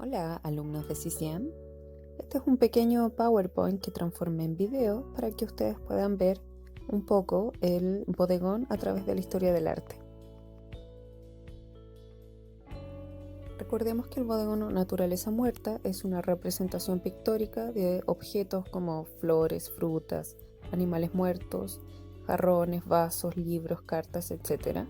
Hola, alumnos de CCM. Este es un pequeño PowerPoint que transformé en video para que ustedes puedan ver un poco el bodegón a través de la historia del arte. Recordemos que el bodegón o naturaleza muerta es una representación pictórica de objetos como flores, frutas, animales muertos, jarrones, vasos, libros, cartas, etc.,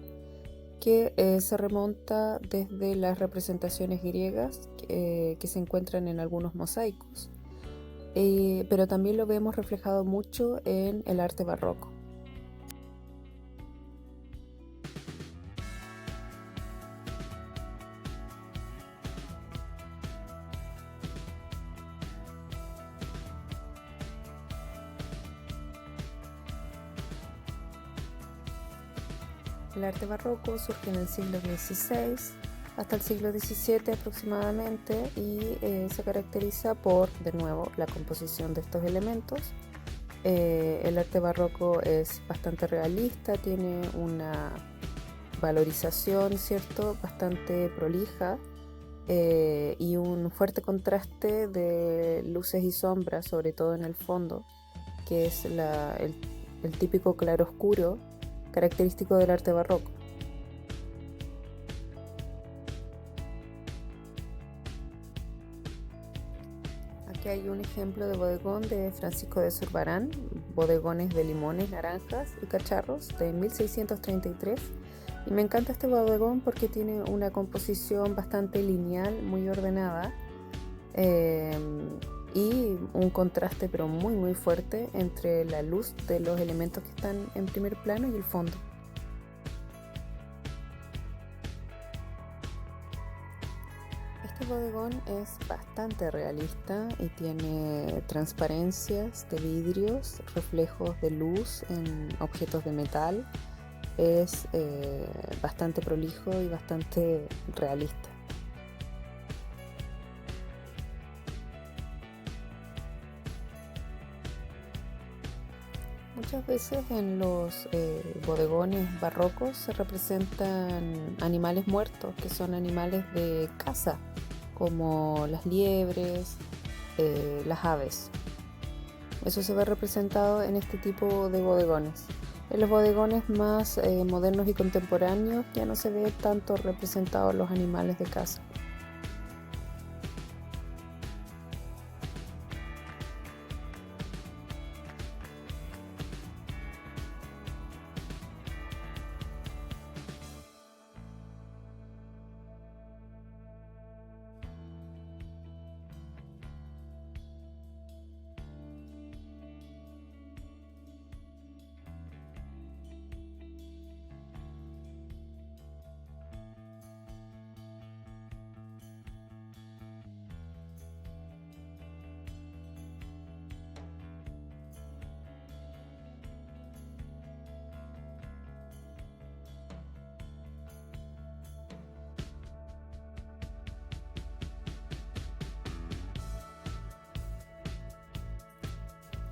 que se remonta desde las representaciones griegas que se encuentran en algunos mosaicos, pero también lo vemos reflejado mucho en el arte barroco. El arte barroco surge en el siglo XVI hasta el siglo XVII aproximadamente y se caracteriza por, de nuevo, la composición de estos elementos. El arte barroco es bastante realista, tiene una valorización, ¿cierto?, bastante prolija y un fuerte contraste de luces y sombras, sobre todo en el fondo, que es el típico claroscuro característico del arte barroco. Aquí hay un ejemplo de bodegón de Francisco de Zurbarán, bodegones de limones, naranjas y cacharros de 1633. Y me encanta este bodegón porque tiene una composición bastante lineal, muy ordenada, y un contraste pero muy fuerte entre la luz de los elementos que están en primer plano y el fondo. Este bodegón es bastante realista y tiene transparencias de vidrios, reflejos de luz en objetos de metal. Es bastante prolijo y bastante realista. Muchas veces en los bodegones barrocos se representan animales muertos, que son animales de caza, como las liebres, las aves. Eso se ve representado en este tipo de bodegones. En los bodegones más modernos y contemporáneos ya no se ve tanto representados los animales de caza.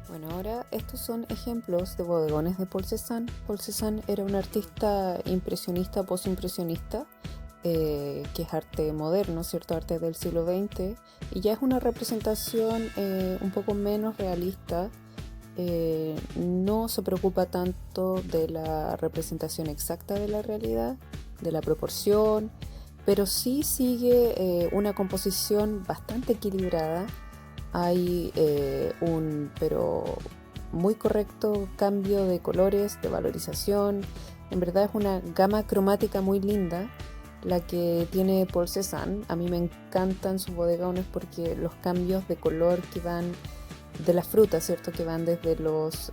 Bueno, ahora estos son ejemplos de bodegones de Paul Cézanne. Paul Cézanne era un artista impresionista, postimpresionista, que es arte moderno, ¿cierto? Arte del siglo XX, y ya es una representación un poco menos realista. No se preocupa tanto de la representación exacta de la realidad, de la proporción, pero sí sigue una composición bastante equilibrada. Hay pero muy correcto cambio de colores, de valorización. En verdad es una gama cromática muy linda la que tiene Paul Cézanne. A mí me encantan sus bodegones porque los cambios de color que van de las frutas, ¿cierto? Que van desde los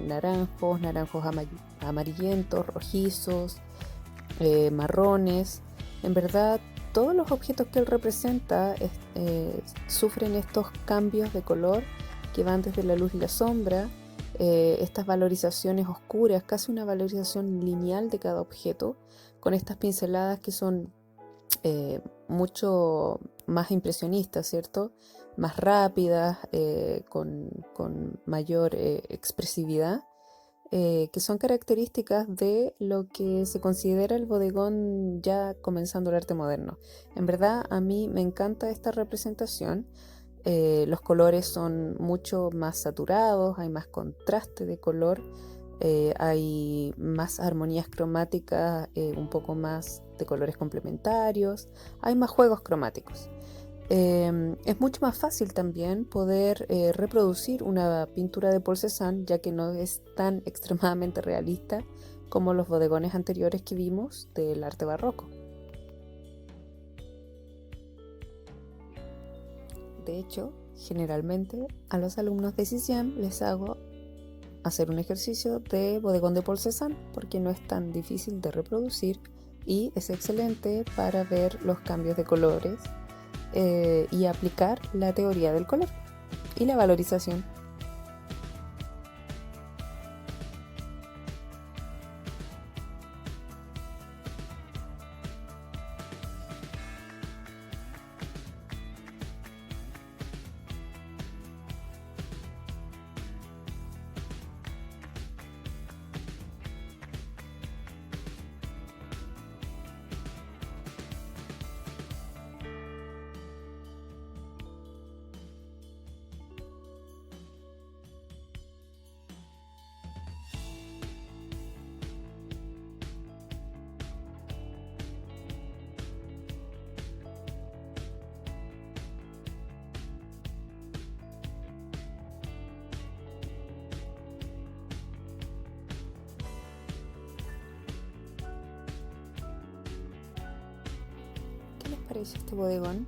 naranjos amarillentos, rojizos, marrones. En verdad, todos los objetos que él representa sufren estos cambios de color que van desde la luz y la sombra, estas valorizaciones oscuras, casi una valorización lineal de cada objeto, con estas pinceladas que son mucho más impresionistas, ¿cierto? Más rápidas, con mayor expresividad. que son características de lo que se considera el bodegón ya comenzando el arte moderno. En verdad, a mí me encanta esta representación. Los colores son mucho más saturados, hay más contraste de color, hay más armonías cromáticas, un poco más de colores complementarios, hay más juegos cromáticos. Es mucho más fácil también poder reproducir una pintura de Paul Cézanne, ya que no es tan extremadamente realista como los bodegones anteriores que vimos del arte barroco. De hecho, generalmente a los alumnos de CISIAM les hago hacer un ejercicio de bodegón de Paul Cézanne porque no es tan difícil de reproducir y es excelente para ver los cambios de colores y aplicar la teoría del color y la valorización. ¿Qué les parece este bodegón?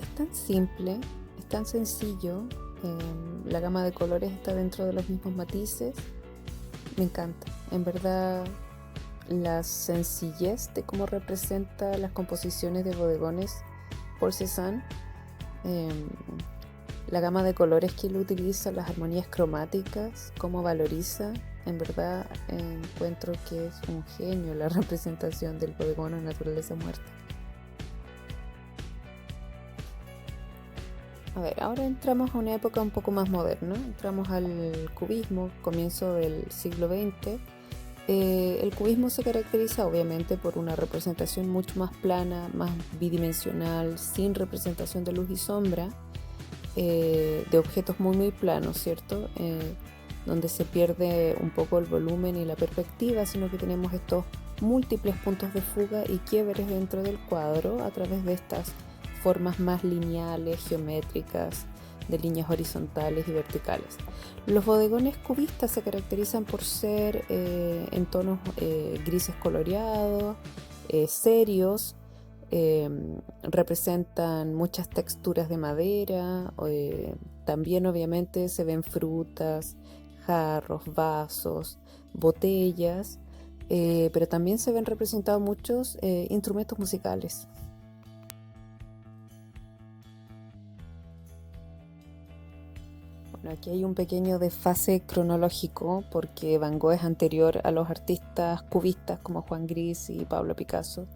Es tan simple, es tan sencillo, la gama de colores está dentro de los mismos matices. Me encanta, en verdad, la sencillez de cómo representa las composiciones de bodegones Paul Cézanne, em, la gama de colores que él utiliza, las armonías cromáticas, cómo valoriza. En verdad encuentro que es un genio la representación del bodegón o naturaleza muerta. A ver, ahora entramos a una época un poco más moderna, entramos al cubismo, comienzo del siglo XX. El cubismo se caracteriza obviamente por una representación mucho más plana, más bidimensional, sin representación de luz y sombra, de objetos muy planos, ¿cierto? Donde se pierde un poco el volumen y la perspectiva, sino que tenemos estos múltiples puntos de fuga y quiebres dentro del cuadro a través de estas formas más lineales, geométricas, de líneas horizontales y verticales. Los bodegones cubistas se caracterizan por ser en tonos grises coloreados, serios, representan muchas texturas de madera, también obviamente se ven frutas, jarros, vasos, botellas, pero también se ven representados muchos instrumentos musicales. Bueno, aquí hay un pequeño desfase cronológico porque Van Gogh es anterior a los artistas cubistas como Juan Gris y Pablo Picasso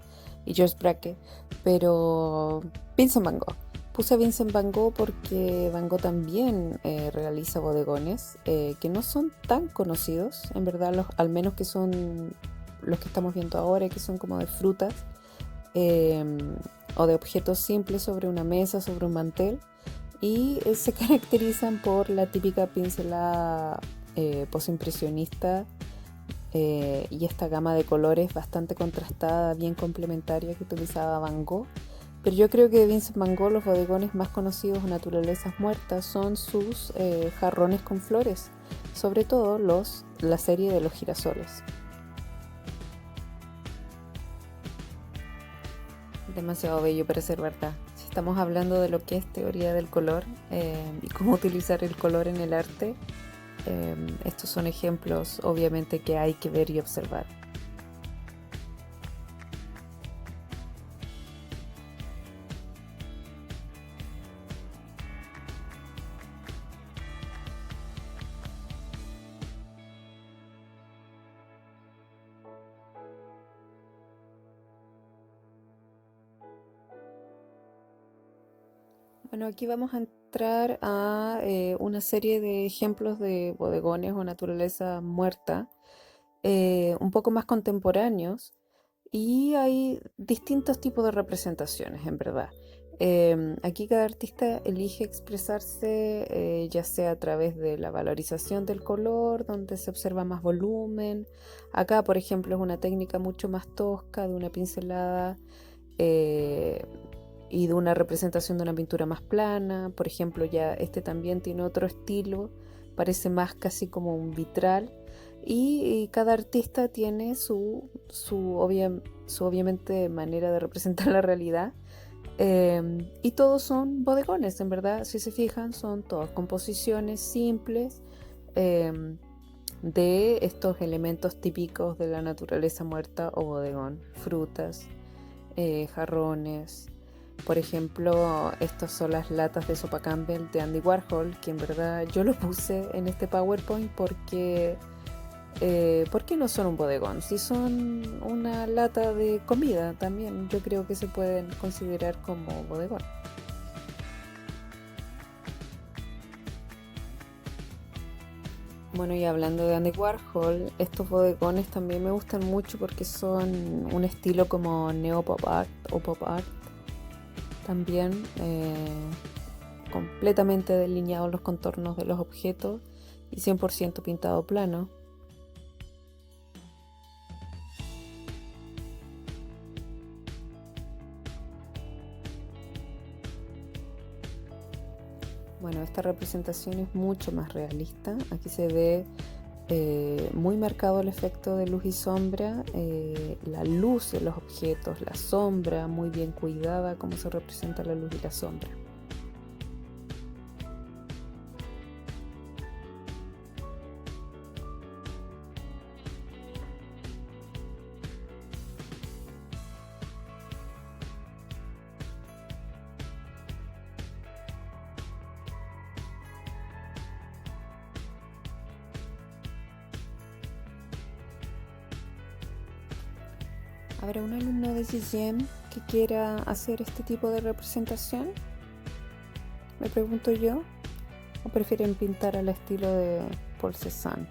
y George Braque, pero Vincent Van Gogh. Puse a Vincent Van Gogh porque Van Gogh también realiza bodegones que no son tan conocidos, en verdad, al menos que son los que estamos viendo ahora, que son como de frutas eh, o de objetos simples sobre una mesa, sobre un mantel, y se caracterizan por la típica pincelada posimpresionista y esta gama de colores bastante contrastada, bien complementaria que utilizaba Van Gogh. Pero yo creo que de Vincent Van Gogh los bodegones más conocidos o naturalezas muertas son sus jarrones con flores, sobre todo la serie de los girasoles. Demasiado bello para ser verdad. Si estamos hablando de lo que es teoría del color y cómo utilizar el color en el arte, estos son ejemplos obviamente que hay que ver y observar. Bueno, aquí vamos a entrar a una serie de ejemplos de bodegones o naturaleza muerta, un poco más contemporáneos, y hay distintos tipos de representaciones, en verdad. Aquí cada artista elige expresarse, ya sea a través de la valorización del color, donde se observa más volumen. Acá, por ejemplo, es una técnica mucho más tosca, de una pincelada, eh, y de una representación de una pintura más plana. Por ejemplo, ya este también tiene otro estilo, parece más casi como un vitral. Y cada artista tiene su obviamente manera de representar la realidad. Y todos son bodegones, en verdad, si se fijan, son todas composiciones simples, em, de estos elementos típicos de la naturaleza muerta o bodegón: frutas, jarrones. Por ejemplo, estas son las latas de sopa Campbell de Andy Warhol, que en verdad yo lo puse en este PowerPoint porque ¿por qué no son un bodegón? Si son una lata de comida también, yo creo que se pueden considerar como bodegón. Bueno, y hablando de Andy Warhol, estos bodegones también me gustan mucho porque son un estilo como neo-pop art o pop art también, completamente delineados los contornos de los objetos y 100% pintado plano. Bueno, esta representación es mucho más realista. Aquí se ve muy marcado el efecto de luz y sombra, la luz de los objetos, la sombra muy bien cuidada, cómo se representa la luz y la sombra. ¿Habrá un alumno de CCM que quiera hacer este tipo de representación? Me pregunto yo. ¿O prefieren pintar al estilo de Paul Cézanne?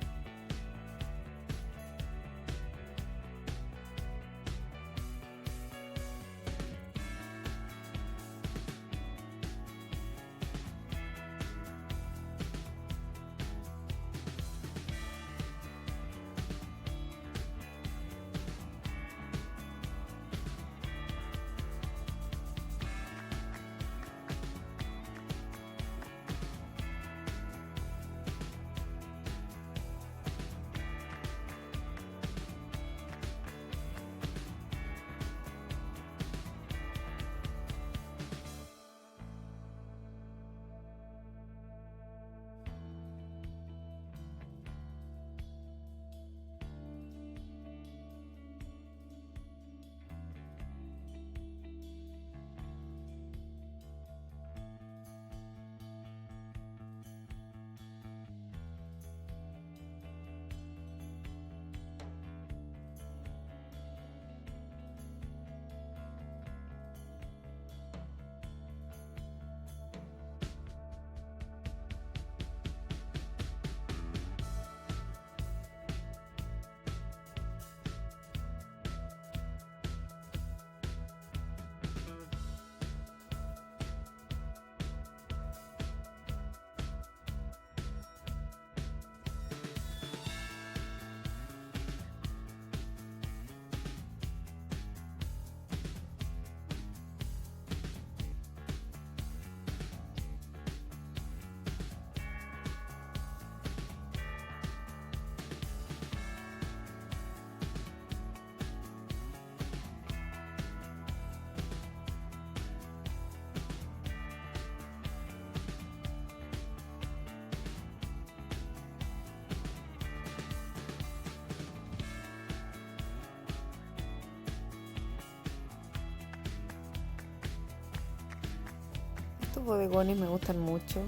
Estos bodegones me gustan mucho.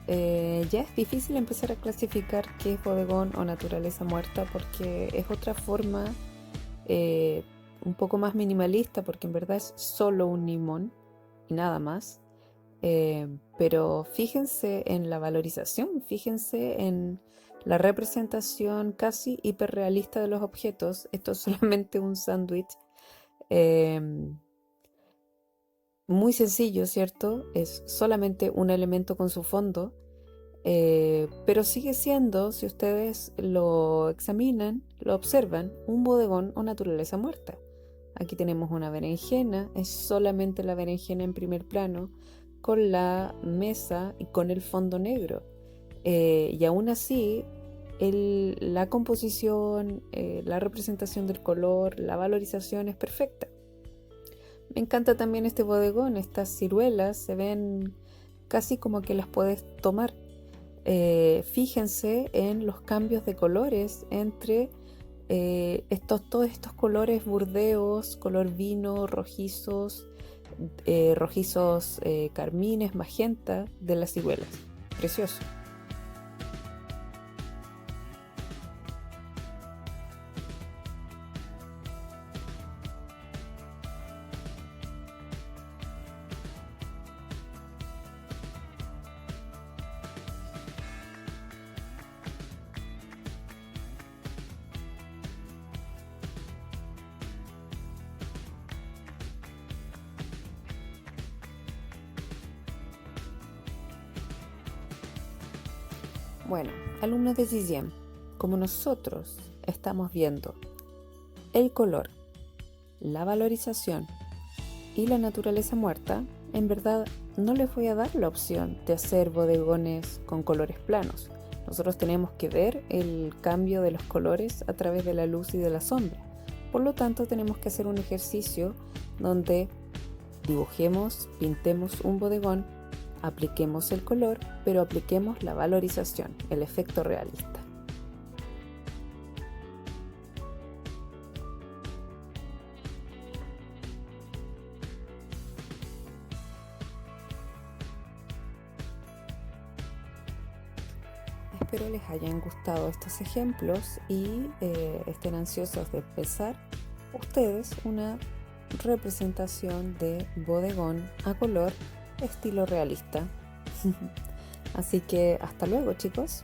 Ya es difícil empezar a clasificar qué es bodegón o naturaleza muerta, porque es otra forma, un poco más minimalista, porque en verdad es solo un limón y nada más. Pero fíjense en la valorización, fíjense en la representación casi hiperrealista de los objetos. Esto es solamente un sándwich muy sencillo, ¿cierto? Es solamente un elemento con su fondo, pero sigue siendo, si ustedes lo examinan, lo observan, un bodegón o naturaleza muerta. Aquí tenemos una berenjena, es solamente la berenjena en primer plano, con la mesa y con el fondo negro. Y aún así, la composición, la representación del color, la valorización es perfecta. Me encanta también este bodegón, estas ciruelas se ven casi como que las puedes tomar. Fíjense en los cambios de colores entre todos estos colores burdeos, color vino, rojizos, carmines, magenta de las ciruelas. Precioso. Bueno, alumnos de GGM, como nosotros estamos viendo el color, la valorización y la naturaleza muerta, en verdad no les voy a dar la opción de hacer bodegones con colores planos. Nosotros tenemos que ver el cambio de los colores a través de la luz y de la sombra. Por lo tanto, tenemos que hacer un ejercicio donde dibujemos, pintemos un bodegón, apliquemos el color, pero apliquemos la valorización, el efecto realista. Espero les hayan gustado estos ejemplos y estén ansiosos de empezar ustedes una representación de bodegón a color estilo realista. Así que hasta luego, chicos.